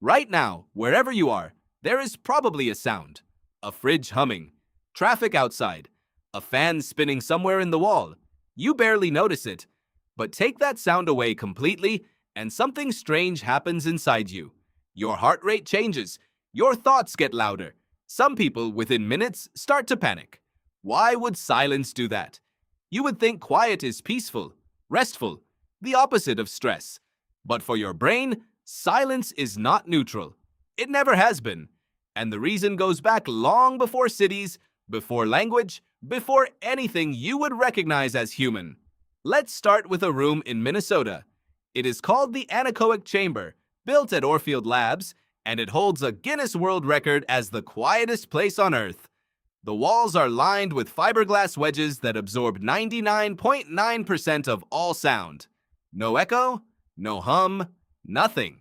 Right now, wherever you are, there is probably a sound. A fridge humming, traffic outside, a fan spinning somewhere in the wall. You barely notice it, but take that sound away completely, and something strange happens inside you. Your heart rate changes, your thoughts get louder. Some people, within minutes, start to panic. Why would silence do that? You would think quiet is peaceful, restful, the opposite of stress. But for your brain, silence is not neutral. It never has been. And the reason goes back long before cities, before language, before anything you would recognize as human. Let's start with a room in Minnesota. It is called the Anechoic Chamber, built at Orfield Labs, and it holds a Guinness World Record as the quietest place on Earth. The walls are lined with fiberglass wedges that absorb 99.9% of all sound. No echo, no hum, nothing.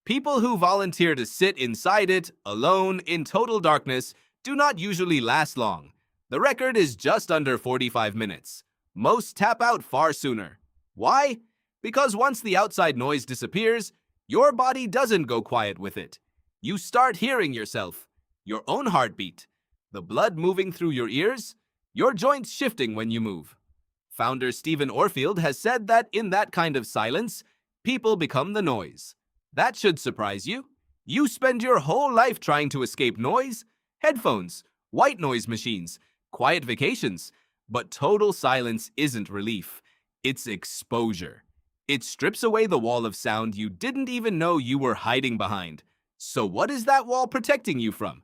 People who volunteer to sit inside it, alone, in total darkness, do not usually last long. The record is just under 45 minutes. Most tap out far sooner. Why? Because once the outside noise disappears, your body doesn't go quiet with it. You start hearing yourself, your own heartbeat, the blood moving through your ears, your joints shifting when you move. Founder Stephen Orfield has said that in that kind of silence, people become the noise. That should surprise you. You spend your whole life trying to escape noise, headphones, white noise machines, quiet vacations, but total silence isn't relief. It's exposure. It strips away the wall of sound you didn't even know you were hiding behind. So what is that wall protecting you from?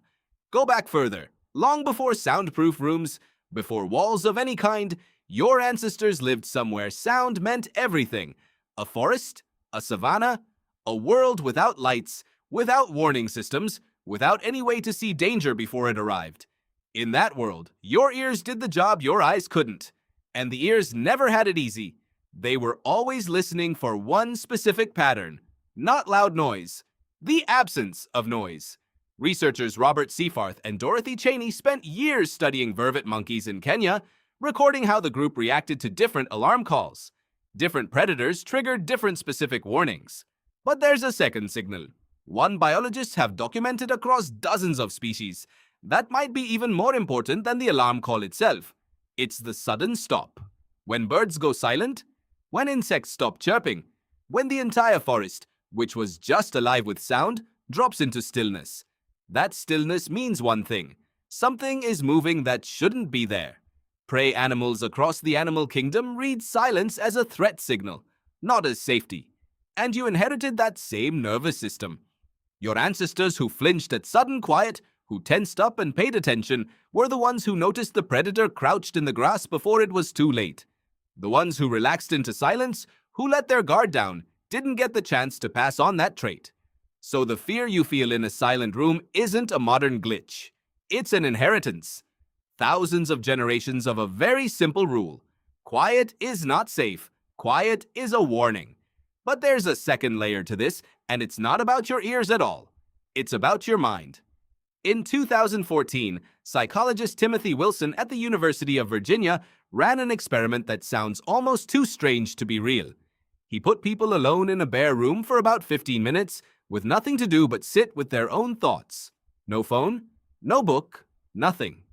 Go back further. Long before soundproof rooms, before walls of any kind, your ancestors lived somewhere sound meant everything. A forest, a savanna, a world without lights, without warning systems, without any way to see danger before it arrived. In that world, your ears did the job your eyes couldn't. And the ears never had it easy. They were always listening for one specific pattern, not loud noise, the absence of noise. Researchers Robert Seafarth and Dorothy Cheney spent years studying vervet monkeys in Kenya, recording how the group reacted to different alarm calls. Different predators triggered different specific warnings. But there's a second signal. One biologists have documented across dozens of species. That might be even more important than the alarm call itself. It's the sudden stop. When birds go silent, when insects stop chirping, when the entire forest, which was just alive with sound, drops into stillness. That stillness means one thing. Something is moving that shouldn't be there. Prey animals across the animal kingdom read silence as a threat signal, not as safety. And you inherited that same nervous system. Your ancestors who flinched at sudden quiet, who tensed up and paid attention, were the ones who noticed the predator crouched in the grass before it was too late. The ones who relaxed into silence, who let their guard down, didn't get the chance to pass on that trait. So the fear you feel in a silent room isn't a modern glitch. It's an inheritance. Thousands of generations of a very simple rule. Quiet is not safe. Quiet is a warning. But there's a second layer to this, and it's not about your ears at all. It's about your mind. In 2014, psychologist Timothy Wilson at the University of Virginia ran an experiment that sounds almost too strange to be real. He put people alone in a bare room for about 15 minutes, with nothing to do but sit with their own thoughts. No phone, no book, nothing.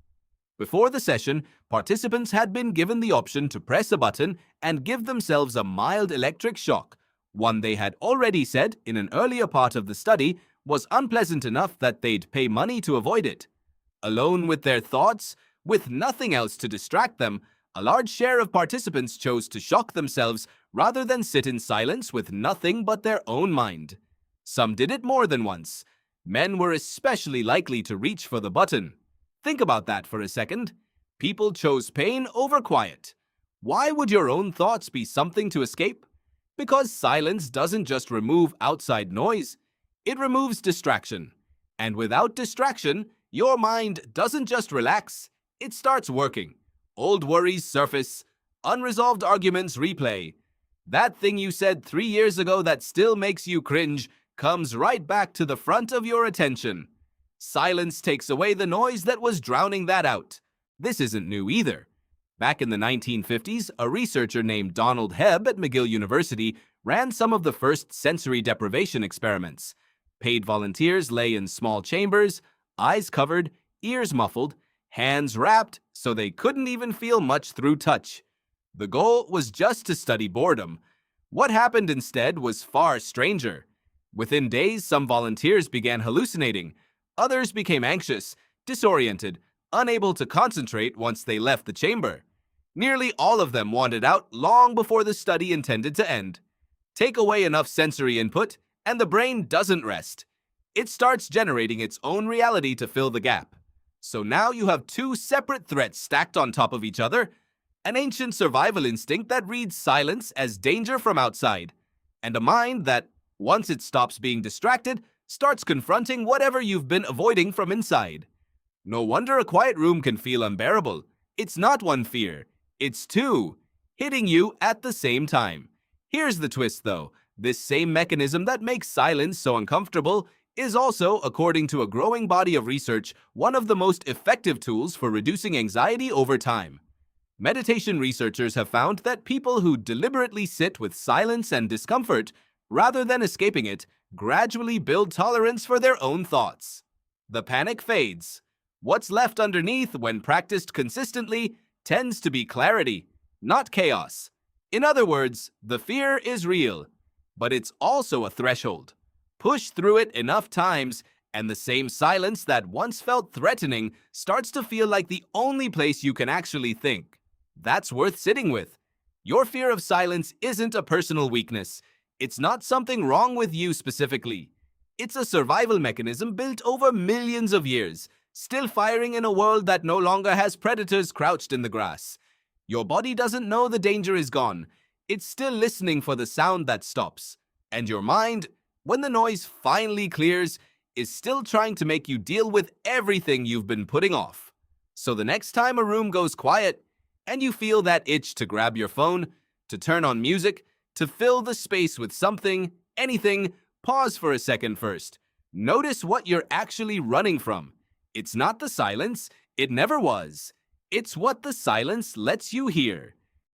Before the session, participants had been given the option to press a button and give themselves a mild electric shock, one they had already said in an earlier part of the study was unpleasant enough that they'd pay money to avoid it. Alone with their thoughts, with nothing else to distract them, a large share of participants chose to shock themselves rather than sit in silence with nothing but their own mind. Some did it more than once. Men were especially likely to reach for the button. Think about that for a second. People chose pain over quiet. Why would your own thoughts be something to escape? Because silence doesn't just remove outside noise, it removes distraction. And without distraction, your mind doesn't just relax, it starts working. Old worries surface, unresolved arguments replay. That thing you said 3 years ago that still makes you cringe comes right back to the front of your attention. Silence takes away the noise that was drowning that out. This isn't new either. Back in the 1950s, a researcher named Donald Hebb at McGill University ran some of the first sensory deprivation experiments. Paid volunteers lay in small chambers, eyes covered, ears muffled, hands wrapped so they couldn't even feel much through touch. The goal was just to study boredom. What happened instead was far stranger. Within days, some volunteers began hallucinating. Others became anxious, disoriented, unable to concentrate once they left the chamber. Nearly all of them wanted out long before the study intended to end. Take away enough sensory input, and the brain doesn't rest. It starts generating its own reality to fill the gap. So now you have two separate threats stacked on top of each other: an ancient survival instinct that reads silence as danger from outside, and a mind that, once it stops being distracted, starts confronting whatever you've been avoiding from inside. No wonder a quiet room can feel unbearable. It's not one fear, it's two, hitting you at the same time. Here's the twist though: this same mechanism that makes silence so uncomfortable is also, according to a growing body of research, one of the most effective tools for reducing anxiety over time. Meditation researchers have found that people who deliberately sit with silence and discomfort, rather than escaping it, gradually build tolerance for their own thoughts. The panic fades. What's left underneath, when practiced consistently, tends to be clarity, not chaos. In other words, the fear is real, but it's also a threshold. Push through it enough times, and the same silence that once felt threatening starts to feel like the only place you can actually think. That's worth sitting with. Your fear of silence isn't a personal weakness. It's not something wrong with you specifically. It's a survival mechanism built over millions of years, still firing in a world that no longer has predators crouched in the grass. Your body doesn't know the danger is gone. It's still listening for the sound that stops. And your mind, when the noise finally clears, is still trying to make you deal with everything you've been putting off. So the next time a room goes quiet, and you feel that itch to grab your phone, to turn on music, to fill the space with something, anything, pause for a second first. Notice what you're actually running from. It's not the silence, it never was. It's what the silence lets you hear.